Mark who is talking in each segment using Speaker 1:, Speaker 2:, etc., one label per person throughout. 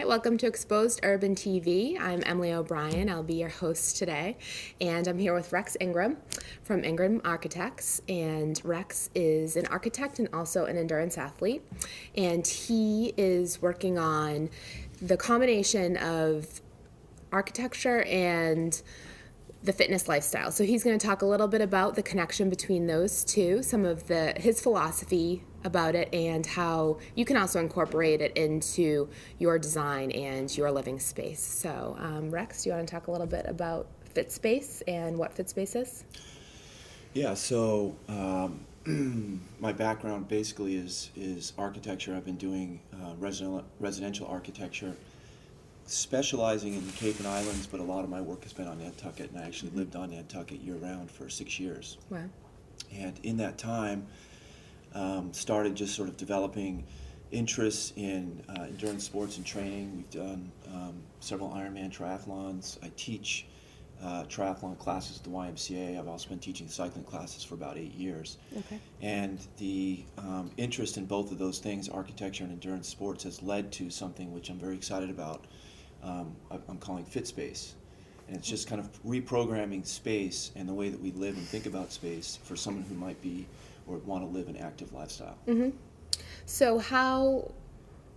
Speaker 1: welcome to Exposed Urban TV. I'm Emily O'Brien. I'll be your host today, and I'm here with Rex Ingram from Ingram Architects. And Rex is an architect and also an endurance athlete, and he is working on the combination of architecture and the fitness lifestyle. So he's going to talk a little bit about the connection between those two, some of his philosophy about it, and how you can also incorporate it into your design and your living space. So Rex, do you want to talk a little bit about FitSpace and what FitSpace is?
Speaker 2: Yeah, so my background basically is architecture. I've been doing residential architecture, specializing in the Cape and Islands, but a lot of my work has been on Nantucket, and I actually lived on Nantucket year-round for 6 years.
Speaker 1: Wow.
Speaker 2: And in that time, started just sort of developing interests in endurance sports and training. We've done several Ironman triathlons. I teach triathlon classes at the YMCA. I've also been teaching cycling classes for about 8 years.
Speaker 1: Okay.
Speaker 2: And the interest in both of those things, architecture and endurance sports, has led to something which I'm very excited about. I'm calling FitSpace. And it's just kind of reprogramming space and the way that we live and think about space for someone who might be or want to live an active lifestyle.
Speaker 1: Mm-hmm. So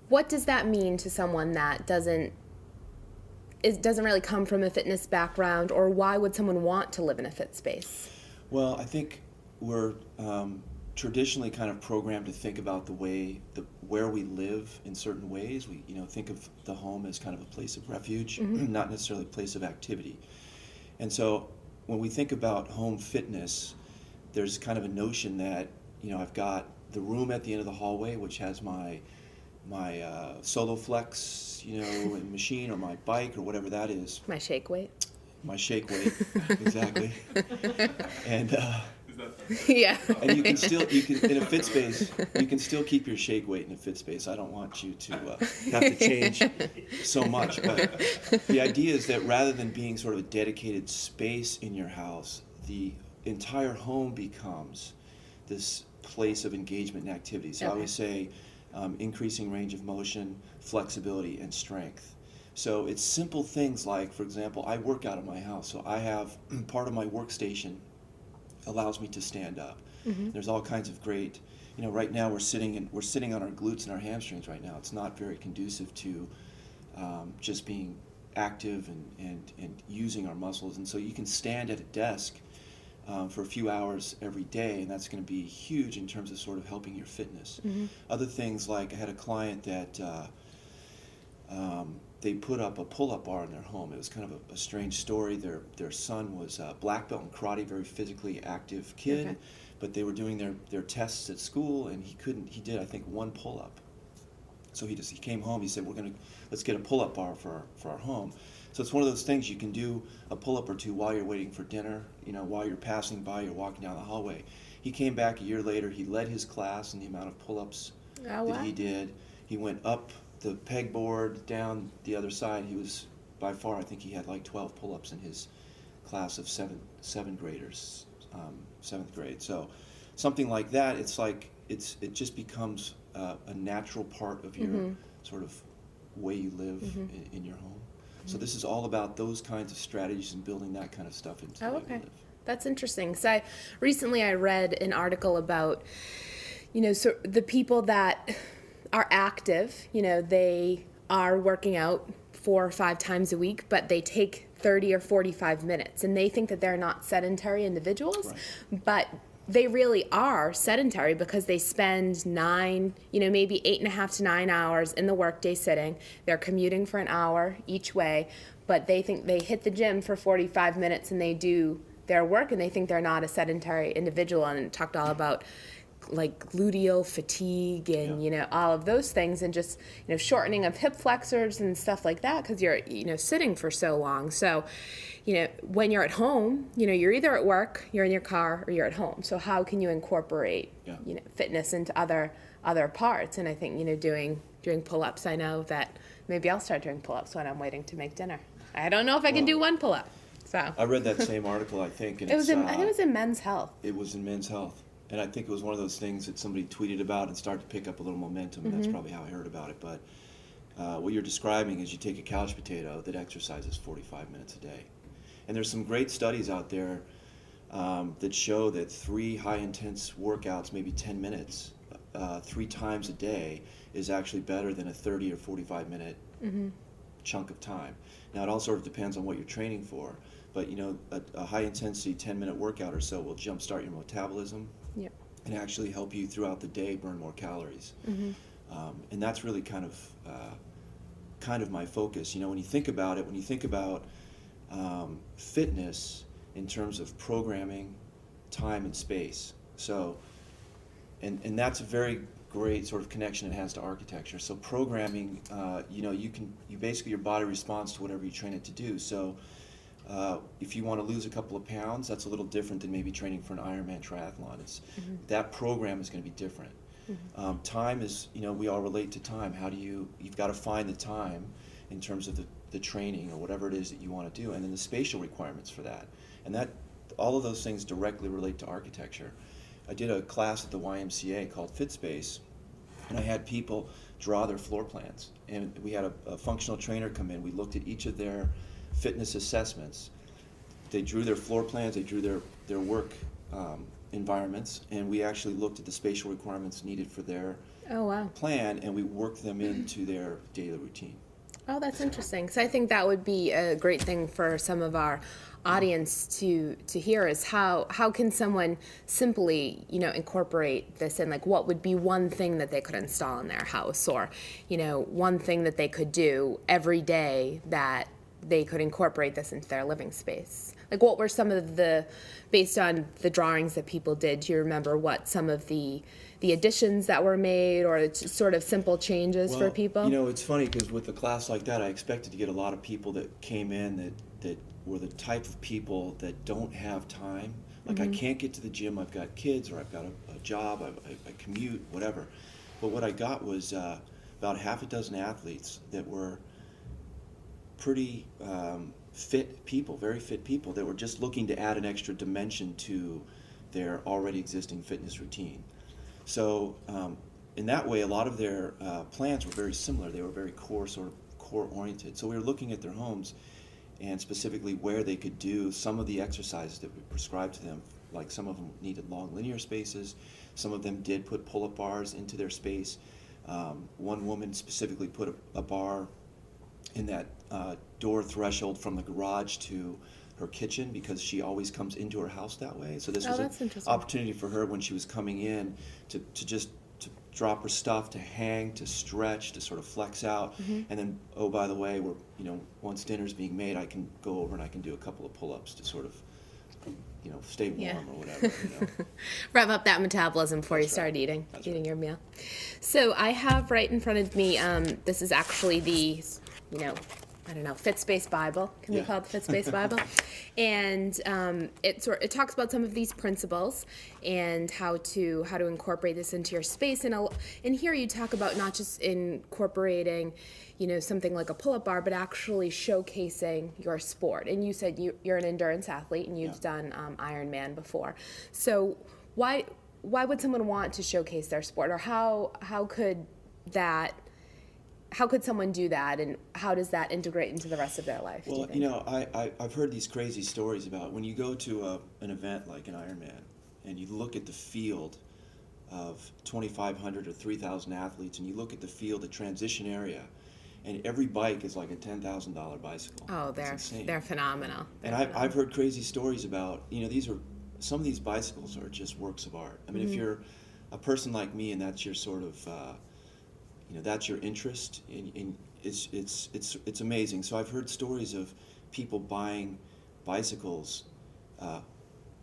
Speaker 1: what does that mean to someone that doesn't really come from a fitness background, or why would someone want to live in a fit space?
Speaker 2: Well, I think we're traditionally kind of programmed to think about where we live in certain ways. We think of the home as kind of a place of refuge,
Speaker 1: Mm-hmm.
Speaker 2: not necessarily a place of activity. And so when we think about home fitness, there's kind of a notion that I've got the room at the end of the hallway, which has my Solo Flex, machine, or my bike, or whatever that is.
Speaker 1: My shake weight.
Speaker 2: My shake weight, exactly. And
Speaker 1: Yeah.
Speaker 2: and you can in a fit space, you can still keep your shake weight in a fit space. I don't want you to have to change so much, but the idea is that rather than being sort of a dedicated space in your house, the entire home becomes this place of engagement and activity. So I always say increasing range of motion, flexibility, and strength. So it's simple things like, for example, I work out of my house, so I have part of my workstation allows me to stand up.
Speaker 1: Mm-hmm.
Speaker 2: There's all kinds of great, right now we're sitting on our glutes and our hamstrings right now. It's not very conducive to just being active and using our muscles. And so you can stand at a desk for a few hours every day, and that's going to be huge in terms of sort of helping your fitness.
Speaker 1: Mm-hmm.
Speaker 2: Other things, like I had a client that they put up a pull-up bar in their home. It was kind of a strange story. Their son was a black belt in karate, very physically active kid,
Speaker 1: Okay.
Speaker 2: but they were doing their tests at school, and he did, I think, one pull-up. So he came home, he said, let's get a pull-up bar for our home. So it's one of those things, you can do a pull-up or two while you're waiting for dinner, while you're passing by, you're walking down the hallway. He came back a year later, he led his class in the amount of pull-ups that he did. He went up the pegboard, down the other side. He was, by far, I think he had like 12 pull-ups in his class of seventh graders, 7th grade. So something like that, it's like, it just becomes a natural part of your
Speaker 1: Mm-hmm.
Speaker 2: sort of way you live
Speaker 1: Mm-hmm.
Speaker 2: in your home. So this is all about those kinds of strategies and building that kind of stuff into the way we live.
Speaker 1: That's interesting. So recently I read an article about, so the people that are active, they are working out 4 or 5 times a week, but they take 30 or 45 minutes, and they think that they're not sedentary individuals,
Speaker 2: Right.
Speaker 1: but they really are sedentary because they spend maybe 8.5 to 9 hours in the workday sitting. They're commuting for an hour each way, but they think they hit the gym for 45 minutes and they do their work, and they think they're not a sedentary individual. And it talked all about like gluteal fatigue and all of those things, and just shortening of hip flexors and stuff like that because you're sitting for so long. So when you're at home, you're either at work, you're in your car, or you're at home. So how can you incorporate fitness into other parts? And I think doing pull-ups, I know that maybe I'll start doing pull-ups when I'm waiting to make dinner. I don't know if I can do one pull-up. So
Speaker 2: I read that same article, I think, and
Speaker 1: I think it was in Men's Health.
Speaker 2: It was in Men's Health. And I think it was one of those things that somebody tweeted about and started to pick up a little momentum, and that's probably how I heard about it. But what you're describing is you take a couch potato that exercises 45 minutes a day. And there's some great studies out there that show that 3 high-intense workouts, maybe 10 minutes, 3 times a day, is actually better than a 30 or 45-minute chunk of time. Now, it all sort of depends on what you're training for, but a high-intensity 10-minute workout or so will jumpstart your metabolism and actually help you throughout the day burn more calories. And that's really kind of my focus. When you think about it, when you think about fitness in terms of programming, time, and space. So, and that's a very great sort of connection it has to architecture. So programming, you basically, your body responds to whatever you train it to do. So if you want to lose a couple of pounds, that's a little different than maybe training for an Ironman triathlon. That program is going to be different. Time is, we all relate to time. You've got to find the time in terms of the training or whatever it is that you want to do, and then the spatial requirements for that. And all of those things directly relate to architecture. I did a class at the YMCA called Fit Space, and I had people draw their floor plans. And we had a functional trainer come in. We looked at each of their fitness assessments. They drew their floor plans, they drew their work environments, and we actually looked at the spatial requirements needed for their plan, and we worked them into their daily routine.
Speaker 1: Oh, that's interesting. So I think that would be a great thing for some of our audience to hear is how can someone simply, incorporate this in, like what would be one thing that they could install in their house, or, one thing that they could do every day that they could incorporate this into their living space. Like what were some of based on the drawings that people did, do you remember what some of the additions that were made, or sort of simple changes for people?
Speaker 2: It's funny because with a class like that, I expected to get a lot of people that came in that were the type of people that don't have time. Like I can't get to the gym, I've got kids, or I've got a job, I commute, whatever. But what I got was about half a dozen athletes that were pretty fit people, very fit people that were just looking to add an extra dimension to their already existing fitness routine. So in that way, a lot of their plans were very similar. They were very core oriented. So we were looking at their homes and specifically where they could do some of the exercises that we prescribed to them. Like some of them needed long linear spaces. Some of them did put pull-up bars into their space. One woman specifically put a bar in that door threshold from the garage to her kitchen because she always comes into her house that way. So this was an opportunity for her when she was coming in to drop her stuff, to hang, to stretch, to sort of flex out. And then, oh, by the way, once dinner's being made, I can go over and I can do a couple of pull-ups to sort of stay warm or whatever.
Speaker 1: Rev up that metabolism before you start eating your meal. So I have right in front of me, this is actually the, FitSpace Bible. Can we call it the FitSpace Bible? And it talks about some of these principles and how to incorporate this into your space. And here you talk about not just incorporating, something like a pull-up bar, but actually showcasing your sport. And you said you're an endurance athlete and you've done Ironman before. So why would someone want to showcase their sport, or how could someone do that, and how does that integrate into the rest of their life?
Speaker 2: Well, I've heard these crazy stories about when you go to an event like an Ironman and you look at the field of 2,500 or 3,000 athletes, and you look at the field, the transition area, and every bike is like a $10,000 bicycle.
Speaker 1: Oh, they're phenomenal.
Speaker 2: I've heard crazy stories about, some of these bicycles are just works of art. I mean, if you're a person like me and that's your sort of that's your interest, and it's amazing. So I've heard stories of people buying bicycles,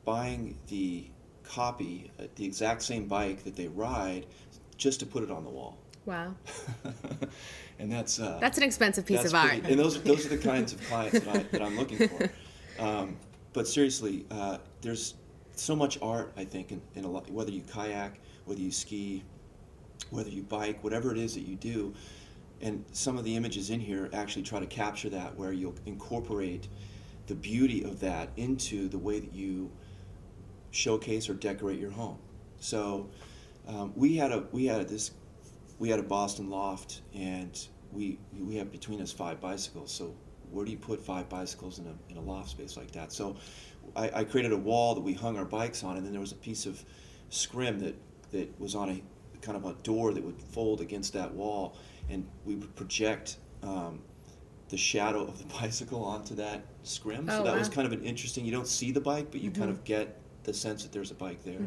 Speaker 2: buying the copy, the exact same bike that they ride, just to put it on the wall.
Speaker 1: Wow.
Speaker 2: And that's
Speaker 1: an expensive piece of art.
Speaker 2: And those are the kinds of clients that I'm looking for. But seriously, there's so much art, I think, in a lot, whether you kayak, whether you ski, whether you bike, whatever it is that you do. And some of the images in here actually try to capture that, where you'll incorporate the beauty of that into the way that you showcase or decorate your home. So we had a Boston loft, and we have between us 5 bicycles. So where do you put 5 bicycles in a loft space like that? So I created a wall that we hung our bikes on, and then there was a piece of scrim that was on a kind of a door that would fold against that wall, and we would project the shadow of the bicycle onto that scrim. So
Speaker 1: Oh,
Speaker 2: that was
Speaker 1: wow.
Speaker 2: kind of an interesting, you don't see the bike, but you kind of get the sense that there's a bike there.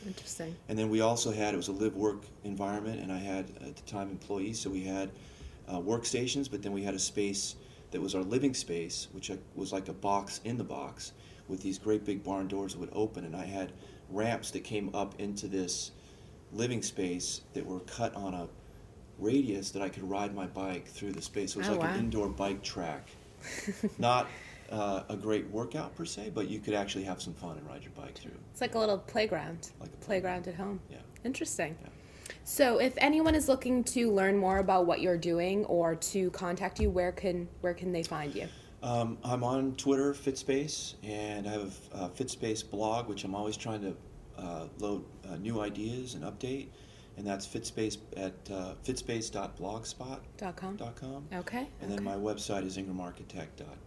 Speaker 1: Interesting.
Speaker 2: And then we also had, it was a live-work environment, and I had, at the time, employees, so we had workstations, but then we had a space that was our living space, which was like a box in the box, with these great big barn doors that would open, and I had ramps that came up into this living space that were cut on a radius that I could ride my bike through the space. So it was
Speaker 1: Oh,
Speaker 2: like
Speaker 1: wow.
Speaker 2: an indoor bike track. Not a great workout per se, but you could actually have some fun and ride your bike through.
Speaker 1: It's like a little playground.
Speaker 2: Like a
Speaker 1: Playground at home.
Speaker 2: Yeah.
Speaker 1: Interesting.
Speaker 2: Yeah.
Speaker 1: So if anyone is looking to learn more about what you're doing or to contact you, where can they find you?
Speaker 2: I'm on Twitter, Fitspace, and I have a Fitspace blog, which I'm always trying to load new ideas and update, and that's Fitspace at fitspace.blogspot.com.
Speaker 1: .com. Okay.
Speaker 2: And then my website is ingramarchitect.com.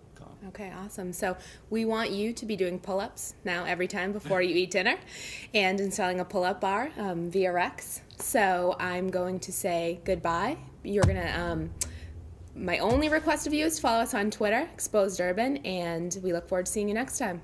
Speaker 1: Okay, awesome. So we want you to be doing pull-ups now every time before you eat dinner and installing a pull-up bar via Rex. So I'm going to say goodbye. You're going to, my only request of you is to follow us on Twitter, Exposed Urban, and we look forward to seeing you next time.